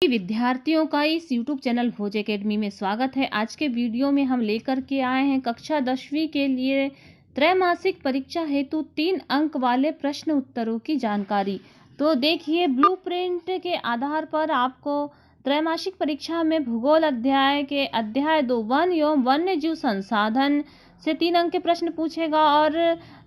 विद्यार्थियों का इस YouTube चैनल भोज एकेडमी में स्वागत है। आज के वीडियो में हम लेकर के आए हैं कक्षा 10वीं के लिए त्रैमासिक परीक्षा हेतु 3 अंक वाले प्रश्न उत्तरों की जानकारी। तो देखिए, ब्लूप्रिंट के आधार पर आपको त्रैमासिक परीक्षा में भूगोल अध्याय के अध्याय 2 वन एवं वन्य जीव संसाधन से 3 अंक के प्रश्न पूछेगा और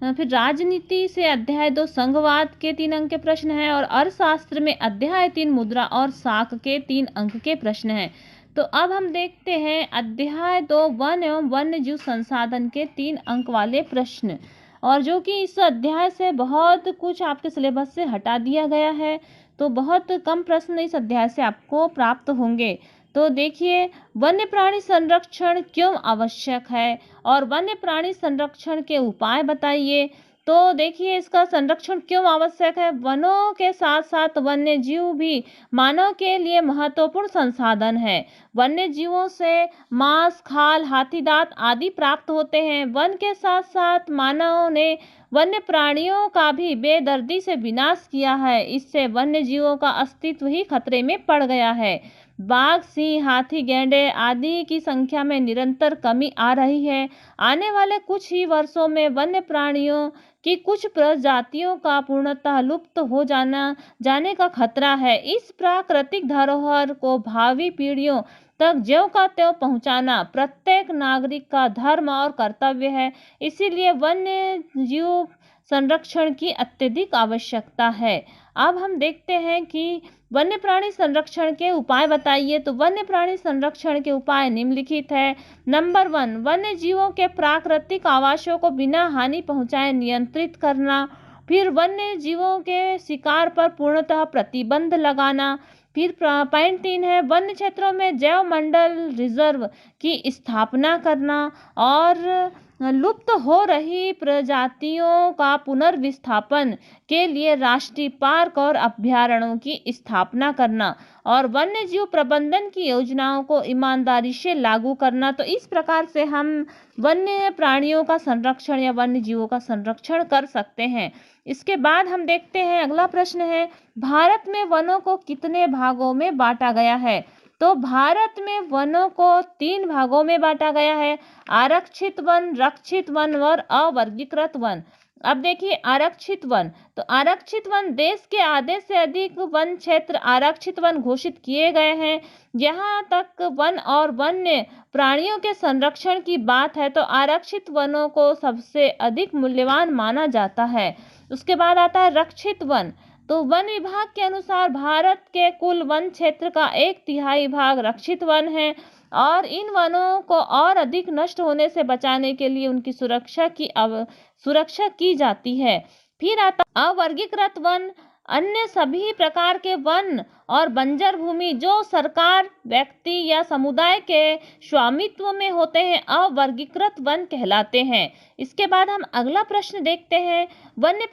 फिर राजनीति से अध्याय 2 संघवाद के 3 अंक के प्रश्न हैं और अर्थशास्त्र में अध्याय 3 मुद्रा और साख के 3 अंक के प्रश्न हैं। तो अब हम देखते हैं अध्याय 2 वन एवं वन्य जीव संसाधन के 3 अंक वाले प्रश्न, और जो कि इस अध्याय से बहुत कुछ आपके सिलेबस से हटा दिया गया है। तो बहुत कम प्रश्न इस अध्याय से आपको प्राप्त होंगे। तो देखिए, वन्य प्राणी संरक्षण क्यों आवश्यक है और वन्य प्राणी संरक्षण के उपाय बताइए। तो देखिए, इसका संरक्षण क्यों आवश्यक है। वनों के साथ साथ वन्य जीव भी मानव के लिए महत्वपूर्ण संसाधन है। वन्य जीवों से मांस, खाल, हाथी दांत आदि प्राप्त होते हैं। वन के साथ साथ मानव ने वन्य प्राणियों का भी बेदर्दी से विनाश किया है। इससे वन्य जीवों का अस्तित्व ही खतरे में पड़ गया है। बाघ, सिंह, हाथी, गैंडे आदि की संख्या में निरंतर कमी आ रही है। आने वाले कुछ ही वर्षों में वन्य प्राणियों की कुछ प्रजातियों का पूर्णतः लुप्त हो जाने का खतरा है। इस प्राकृतिक धरोहर को भावी पीढ़ियों तक ज्यों का त्यों पहुंचाना प्रत्येक नागरिक का धर्म और कर्तव्य है। इसीलिए वन्य जीव संरक्षण की अत्यधिक आवश्यकता है। अब हम देखते हैं कि वन्य प्राणी संरक्षण के उपाय बताइए। तो वन्य प्राणी संरक्षण के उपाय निम्नलिखित है। नंबर 1, वन्य जीवों के प्राकृतिक आवासों को बिना हानि पहुंचाए नियंत्रित करना। फिर वन्य जीवों के शिकार पर पूर्णतः प्रतिबंध लगाना। फिर पॉइंट 3 है, वन्य क्षेत्रों में जैव मंडल रिजर्व की स्थापना करना और लुप्त हो रही प्रजातियों का पुनर्विस्थापन के लिए राष्ट्रीय पार्क और अभ्यारण्यों की स्थापना करना और वन्य जीव प्रबंधन की योजनाओं को ईमानदारी से लागू करना। तो इस प्रकार से हम वन्य प्राणियों का संरक्षण या वन्य जीवों का संरक्षण कर सकते हैं। इसके बाद हम देखते हैं, अगला प्रश्न है, भारत में वनों को कितने भागों में बांटा गया है। तो भारत में वनों को 3 भागों में बांटा गया है, आरक्षित वन, रक्षित वन और अवर्गीकृत वन। अब देखिए, आरक्षित वन, तो आरक्षित वन देश के आधे से अधिक वन क्षेत्र आरक्षित वन घोषित किए गए हैं। जहां तक वन और वन्य प्राणियों के संरक्षण की बात है तो आरक्षित वनों को सबसे अधिक मूल्यवान माना जाता है। उसके बाद आता है रक्षित वन। तो वन विभाग के अनुसार भारत के कुल वन क्षेत्र का 1/3 भाग रक्षित वन है और इन वनों को और अधिक नष्ट होने से बचाने के लिए उनकी सुरक्षा की जाती है। फिर आता अवर्गीकृत वन, अन्य सभी प्रकार के वन और बंजर भूमि जो सरकार, व्यक्ति या समुदाय के स्वामित्व में होते हैं अवर्गीकृत वन कहलाते हैं। इसके बाद हम अगला प्रश्न देखते हैं, वन्य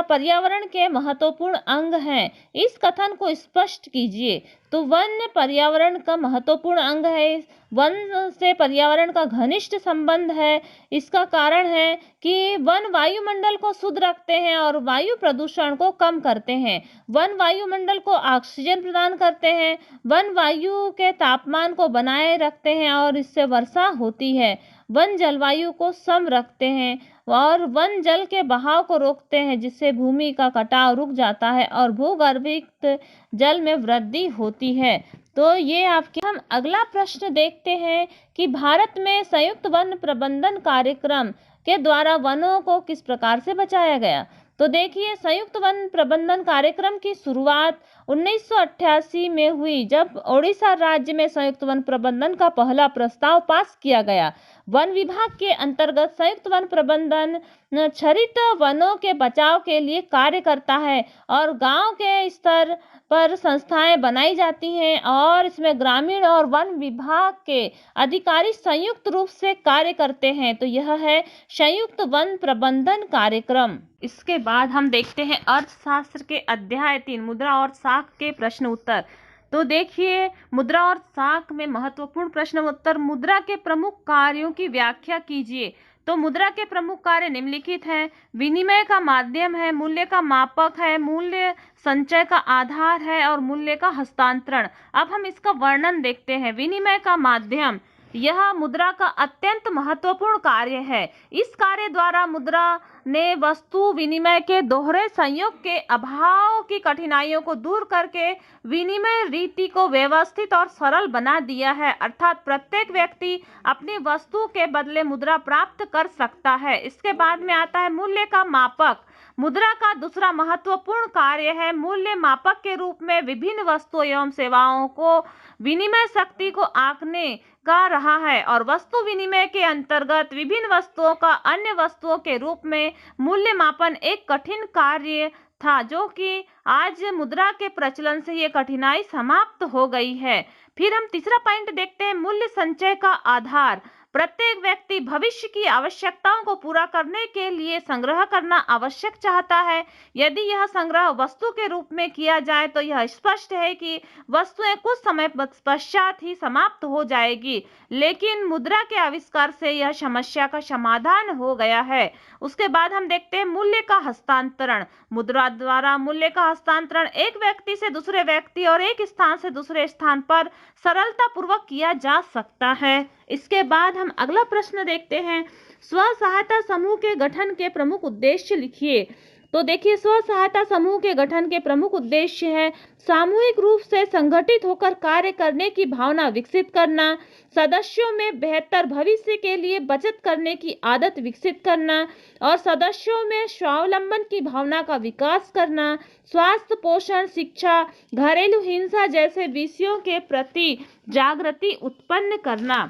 पर्यावरण के महत्वपूर्ण अंग हैं, इस कथन को स्पष्ट कीजिए। तो वन्य पर्यावरण का महत्वपूर्ण अंग है। वन से पर्यावरण का घनिष्ठ संबंध है। इसका कारण है कि वन वायुमंडल को शुद्ध रखते हैं और वायु प्रदूषण को कम करते हैं। वन वायुमंडल को ऑक्सीजन प्रदान करते हैं। वन वायु के तापमान को बनाए रखते हैं और इससे वर्षा होती है। वन जलवायु को सम रखते हैं और वन जल के बहाव को रोकते हैं, जिससे भूमि का कटाव रुक जाता है और भूगर्भित जल में वृद्धि होती है। तो ये आपके हम अगला प्रश्न देखते हैं कि भारत में संयुक्त वन प्रबंधन कार्यक्रम के द्वारा वनों को किस प्रकार से बचाया गया। तो देखिए, संयुक्त वन प्रबंधन कार्यक्रम की शुरुआत 1988 में हुई, जब ओडिशा राज्य में संयुक्त वन प्रबंधन का पहला प्रस्ताव पास किया गया। वन विभाग के अंतर्गत संयुक्त वन प्रबंधन क्षरित वनों के बचाव के लिए कार्य करता है और गांव के स्तर पर संस्थाएं बनाई जाती हैं और इसमें ग्रामीण और वन विभाग के अधिकारी संयुक्त रूप से कार्य करते हैं। तो यह है संयुक्त वन प्रबंधन कार्यक्रम। इसके बाद हम देखते हैं अर्थशास्त्र के अध्याय 3 मुद्रा और साख के प्रश्न उत्तर। तो देखिए, मुद्रा और साख में महत्वपूर्ण प्रश्न उत्तर, मुद्रा के प्रमुख कार्यों की व्याख्या कीजिए। तो मुद्रा के प्रमुख कार्य निम्नलिखित हैं। विनिमय का माध्यम है, मूल्य का मापक है, मूल्य संचय का आधार है और मूल्य का हस्तांतरण। अब हम इसका वर्णन देखते हैं। विनिमय का माध्यम, यह मुद्रा का अत्यंत महत्वपूर्ण कार्य है। इस कार्य द्वारा मुद्रा ने वस्तु विनिमय के दोहरे संयोग के अभाव की कठिनाइयों को दूर करके विनिमय रीति को व्यवस्थित और सरल बना दिया है, अर्थात प्रत्येक व्यक्ति अपनी वस्तु के बदले मुद्रा प्राप्त कर सकता है। इसके बाद में आता है मूल्य का मापक। मुद्रा का दूसरा महत्वपूर्ण कार्य है मूल्य मापक के रूप में विभिन्न वस्तुओं एवं सेवाओं को विनिमय शक्ति को आंकने का रहा है और वस्तु विनिमय के अंतर्गत विभिन्न वस्तुओं का अन्य वस्तुओं के रूप में मूल्य मापन एक कठिन कार्य था, जो कि आज मुद्रा के प्रचलन से ये कठिनाई समाप्त हो गई है। फिर हम तीसरा पॉइंट देखते हैं, मूल्य संचय का आधार। प्रत्येक व्यक्ति भविष्य की आवश्यकताओं को पूरा करने के लिए संग्रह करना आवश्यक चाहता है। यदि यह संग्रह वस्तु के रूप में किया जाए तो यह स्पष्ट है कि वस्तुएं कुछ समय पश्चात ही समाप्त हो जाएगी, लेकिन मुद्रा के आविष्कार से यह समस्या का समाधान हो गया है। उसके बाद हम देखते हैं मूल्य का हस्तांतरण। मुद्रा द्वारा मूल्य का हस्तांतरण एक व्यक्ति से दूसरे व्यक्ति और एक स्थान से दूसरे स्थान पर सरलता पूर्वक किया जा सकता है। इसके बाद हम अगला प्रश्न देखते हैं, स्व सहायता समूह के गठन के प्रमुख उद्देश्य लिखिए। तो देखिए, स्व सहायता समूह के गठन के प्रमुख उद्देश्य है सामूहिक रूप से संगठित होकर कार्य करने की भावना विकसित करना, सदस्यों में बेहतर भविष्य के लिए बचत करने की आदत विकसित करना और सदस्यों में स्वावलंबन की भावना का विकास करना, स्वास्थ्य, पोषण, शिक्षा, घरेलू हिंसा जैसे विषयों के प्रति जागृति उत्पन्न करना।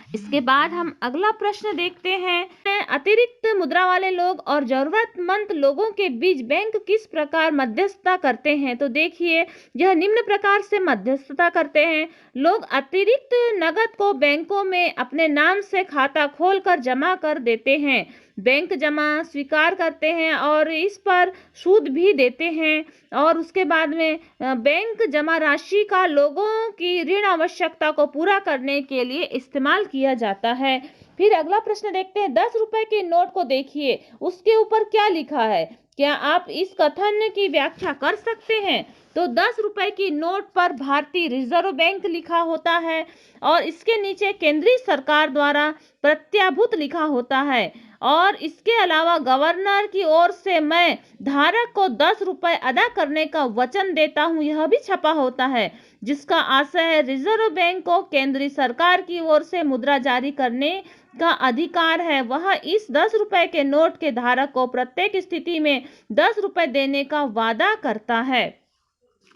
इसके बाद हम अगला प्रश्न देखते हैं, अतिरिक्त मुद्रा वाले लोग और जरूरतमंद लोगों के बीच बैंक किस प्रकार मध्यस्थता करते हैं। तो देखिए, यह निम्न प्रकार से मध्यस्थता करते हैं। लोग अतिरिक्त नकद को बैंकों में अपने नाम से खाता खोलकर जमा कर देते हैं, बैंक जमा स्वीकार करते हैं और इस पर सूद भी देते हैं और उसके बाद में बैंक जमा राशि का लोगों की ऋण आवश्यकता को पूरा करने के लिए इस्तेमाल किया जाता है। फिर अगला प्रश्न देखते हैं, 10 रुपए के नोट को देखिए, उसके ऊपर क्या लिखा है, क्या आप इस कथन की व्याख्या कर सकते हैं। तो 10 रुपए की नोट पर भारतीय रिजर्व बैंक लिखा होता है और इसके नीचे केंद्रीय सरकार द्वारा प्रत्याभूत लिखा होता है और इसके अलावा गवर्नर की ओर से मैं धारक को 10 रुपए अदा करने का वचन देता हूं, यह भी छपा होता है, जिसका आशय है रिजर्व बैंक को केंद्रीय सरकार की ओर से मुद्रा जारी करने का अधिकार है। वह इस 10 रुपए के नोट के धारक को प्रत्येक स्थिति में 10 रुपए देने का वादा करता है।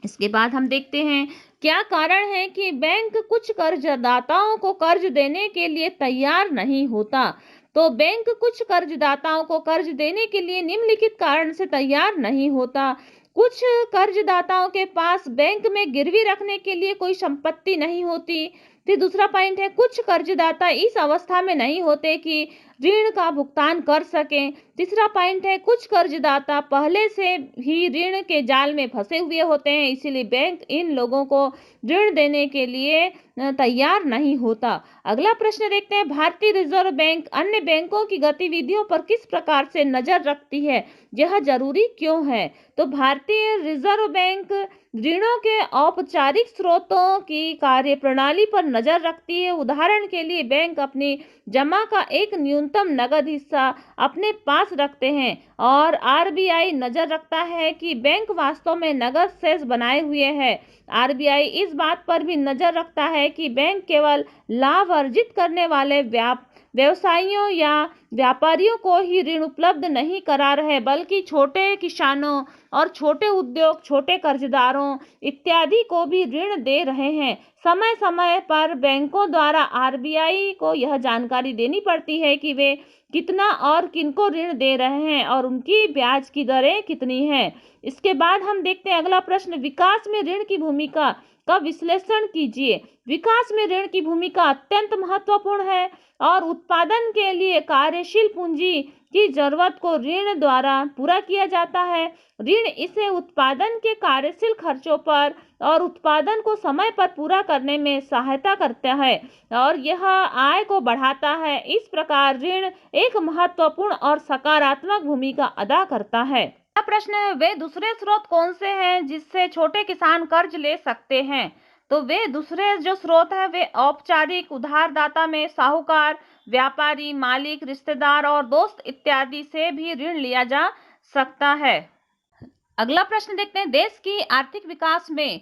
इसके बाद हम देखते हैं, क्या कारण है कि बैंक कुछ कर्जदाताओं को कर्ज देने के लिए तैयार नहीं होता। तो बैंक कुछ कर्जदाताओं को कर्ज देने के लिए निम्नलिखित कारण से तैयार नहीं होता। कुछ कर्जदाताओं के पास बैंक में गिरवी रखने के लिए कोई संपत्ति नहीं होती। फिर दूसरा पॉइंट है, कुछ कर्जदाता इस अवस्था में नहीं होते कि ऋण का भुगतान कर सकें। तीसरा पॉइंट है, कुछ कर्जदाता पहले से ही ऋण के जाल में फंसे हुए होते हैं, इसीलिए बैंक इन लोगों को ऋण देने के लिए तैयार नहीं होता। अगला प्रश्न देखते हैं, भारतीय रिजर्व बैंक अन्य बैंकों की गतिविधियों पर किस प्रकार से नजर रखती है, यह जरूरी क्यों है। तो भारतीय रिजर्व बैंक ऋणों के औपचारिक स्रोतों की कार्य प्रणाली पर नजर रखती है। उदाहरण के लिए बैंक अपनी जमा का एक न्यूनतम नगद हिस्सा अपने पास रखते हैं और आरबीआई नजर रखता है कि बैंक वास्तव में नगद शेष बनाए हुए है। आरबीआई इस बात पर भी नजर रखता है कि बैंक केवल लाभ अर्जित करने वाले व्यवसायियों या व्यापारियों को ही ऋण उपलब्ध नहीं करा रहे, बल्कि छोटे किसानों और छोटे उद्योग, छोटे कर्जदारों इत्यादि को भी ऋण दे रहे हैं। समय समय पर बैंकों द्वारा आरबीआई को यह जानकारी देनी पड़ती है कि वे कितना और किनको ऋण दे रहे हैं और उनकी ब्याज की दरें कितनी हैं। इसके बाद हम देखते हैं अगला प्रश्न, विकास में ऋण की भूमिका का विश्लेषण कीजिए। विकास में ऋण की भूमिका अत्यंत महत्वपूर्ण है और उत्पादन के लिए कार्यशील पूंजी की जरूरत को ऋण द्वारा पूरा किया जाता है। ऋण इसे उत्पादन के कार्यशील खर्चों पर और उत्पादन को समय पर पूरा करने में सहायता करता है और यह आय को बढ़ाता है। इस प्रकार ऋण एक महत्वपूर्ण और सकारात्मक भूमिका अदा करता है। अगला प्रश्न है, वे दूसरे स्रोत कौन से हैं जिससे छोटे किसान कर्ज ले सकते हैं? तो वे दूसरे जो स्रोत है वे औपचारिक उधारदाता में साहूकार, व्यापारी, मालिक, रिश्तेदार और दोस्त इत्यादि से भी ऋण लिया जा सकता है। अगला प्रश्न देखते हैं, देश की आर्थिक विकास में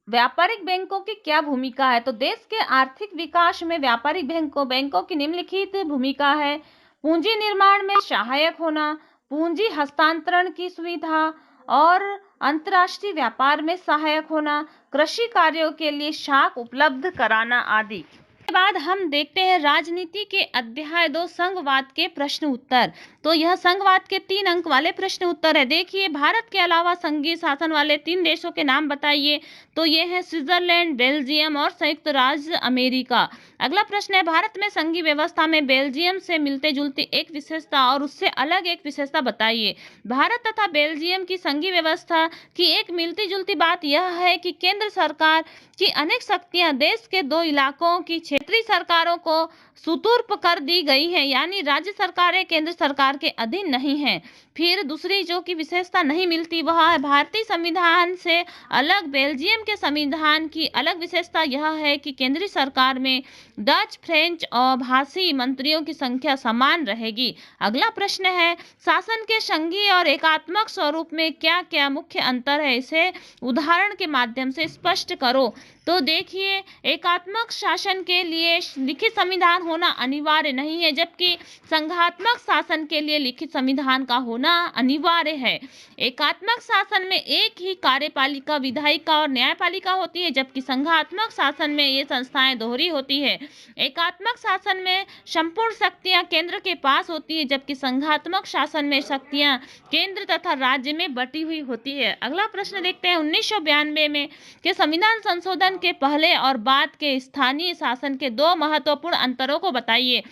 व्यापारिक बैंकों की क्या भूमिका है? तो देश के आर्थिक विकास में व्यापारिक बैंकों की निम्नलिखित भूमिका है। पूंजी निर्माण में सहायक होना, पूंजी हस्तांतरण की सुविधा और अंतर्राष्ट्रीय व्यापार में सहायक होना, कृषि कार्यों के लिए साख उपलब्ध कराना आदि। के बाद हम देखते हैं राजनीति के अध्याय 2 संघवाद के प्रश्न उत्तर। तो यह संघवाद के 3 अंक वाले प्रश्न उत्तर है। देखिए, भारत के अलावा संघीय शासन वाले 3 देशों के नाम बताइए। तो ये हैं स्विट्जरलैंड, बेल्जियम और संयुक्त राज्य अमेरिका। अगला प्रश्न है, भारत में संघीय व्यवस्था में बेल्जियम से मिलते जुलती एक विशेषता और उससे अलग एक विशेषता बताइए। भारत तथा बेल्जियम की संघीय व्यवस्था की एक मिलती जुलती बात यह है कि केंद्र सरकार की अनेक शक्तियां देश के 2 इलाकों की क्षेत्रीय सरकारों को सुपुर्द कर दी गई है, यानी राज्य सरकारें केंद्र सरकार के अधीन नहीं हैं। फिर दूसरी जो की विशेषता नहीं मिलती वह है भारतीय संविधान से अलग बेल्जियम के संविधान की अलग विशेषता यह है कि केंद्रीय सरकार में डच, फ्रेंच और भाषी मंत्रियों की संख्या समान रहेगी। अगला प्रश्न है, शासन के संघीय और एकात्मक स्वरूप में क्या क्या मुख्य अंतर है, इसे उदाहरण के माध्यम से स्पष्ट करो। तो देखिए, एकात्मक शासन के लिए लिखित संविधान होना अनिवार्य नहीं है, जबकि संघात्मक शासन के लिए लिखित संविधान का होना अनिवार्य है। एकात्मक शासन में एक ही कार्यपालिका, विधायिका और न्यायपालिका होती है, जबकि संघात्मक शासन में ये संस्थाएं दोहरी होती है। एकात्मक शासन में संपूर्ण शक्तियां केंद्र के पास होती है, जबकि संघात्मक शासन में शक्तियां केंद्र तथा राज्य में बटी हुई होती है। अगला प्रश्न देखते हैं, 1992 में के संविधान संशोधन के पहले और बाद के स्थानीय शासन के 2 महत्वपूर्ण अंतरों को बताइए।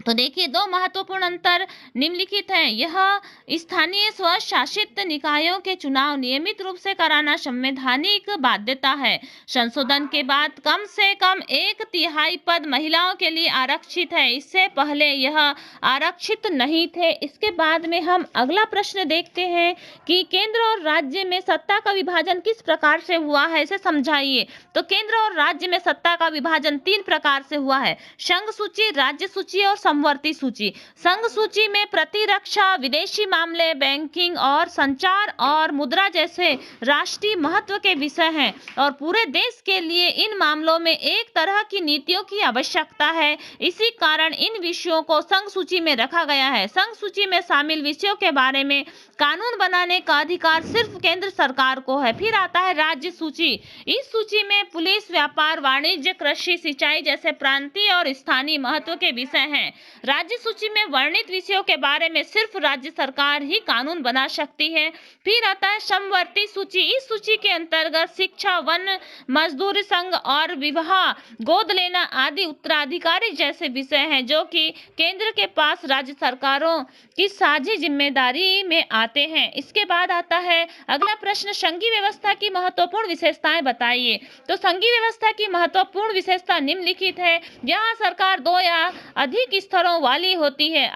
तो देखिए, 2 महत्वपूर्ण अंतर निम्नलिखित हैं। यह स्थानीय स्वशासित निकायों के चुनाव नियमित रूप से कराना संवैधानिक बाध्यता है। संशोधन के बाद कम से कम 1/3 पद महिलाओं के लिए आरक्षित है, इससे पहले यह आरक्षित नहीं थे। इसके बाद में हम अगला प्रश्न देखते हैं कि केंद्र और राज्य में सत्ता का विभाजन किस प्रकार से हुआ है, इसे समझाइए। तो केंद्र और राज्य में सत्ता का विभाजन 3 प्रकार से हुआ है: संघ सूची, राज्य सूची और समवर्ती सूची। संघ सूची में प्रतिरक्षा, विदेशी मामले, बैंकिंग और संचार और मुद्रा जैसे राष्ट्रीय महत्व के विषय हैं और पूरे देश के लिए इन मामलों में एक तरह की नीतियों की आवश्यकता है। इसी कारण इन विषयों को संघ सूची में रखा गया है। संघ सूची में शामिल विषयों के बारे में कानून बनाने का अधिकार सिर्फ केंद्र सरकार को है। फिर आता है राज्य सूची। इस सूची में पुलिस, व्यापार, वाणिज्य, कृषि, सिंचाई जैसे प्रांतीय और स्थानीय महत्व के विषय हैं। राज्य सूची में वर्णित विषयों के बारे में सिर्फ राज्य सरकार ही कानून बना सकती है। फिर आता है समवर्ती सूची। इस सूची के अंतर्गत शिक्षा, वन, मजदूरी, संघ और विवाह, गोद लेना आदि उत्तराधिकारी जैसे विषय हैं, जो कि केंद्र के पास राज्य सरकारों की साझी जिम्मेदारी में आते हैं। इसके बाद आता है अगला प्रश्न, संघीय व्यवस्था की महत्वपूर्ण विशेषताएं बताइए। तो संघीय व्यवस्था की महत्वपूर्ण विशेषता निम्नलिखित है: यहाँ सरकार 2 या अधिक स्तरों वाली होती है।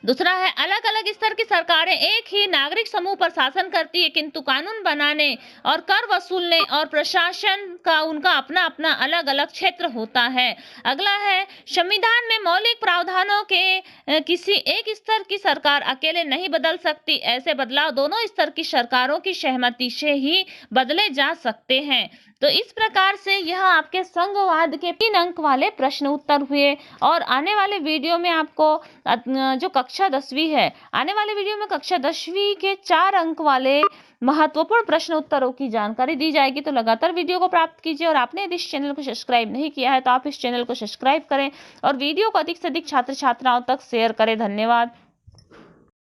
दूसरा है, अलग अलग स्तर की सरकारें एक ही नागरिक समूह पर शासन करती है, किंतु कानून बनाने और कर वसूलने और प्रशासन का उनका अपना अपना अलग अलग क्षेत्र होता है। अगला है, संविधान में मौलिक प्रावधानों के किसी एक स्तर की सरकार अकेले नहीं बदल सकती। ऐसे बदलाव दोनों स्तर की सरकारों की सहमति से ही बदले जा सकते हैं। तो इस प्रकार से यह आपके संघवाद के 3 अंक वाले प्रश्न उत्तर हुए। और आने वाले वीडियो में आपको जो कक्षा 10वीं है, आने वाले वीडियो में कक्षा 10वीं के 4 अंक वाले महत्वपूर्ण प्रश्न उत्तरों की जानकारी दी जाएगी। तो लगातार वीडियो को प्राप्त कीजिए और आपने यदि इस चैनल को सब्सक्राइब नहीं किया है तो आप इस चैनल को सब्सक्राइब करें और वीडियो को अधिक से अधिक छात्र छात्राओं तक शेयर करें। धन्यवाद।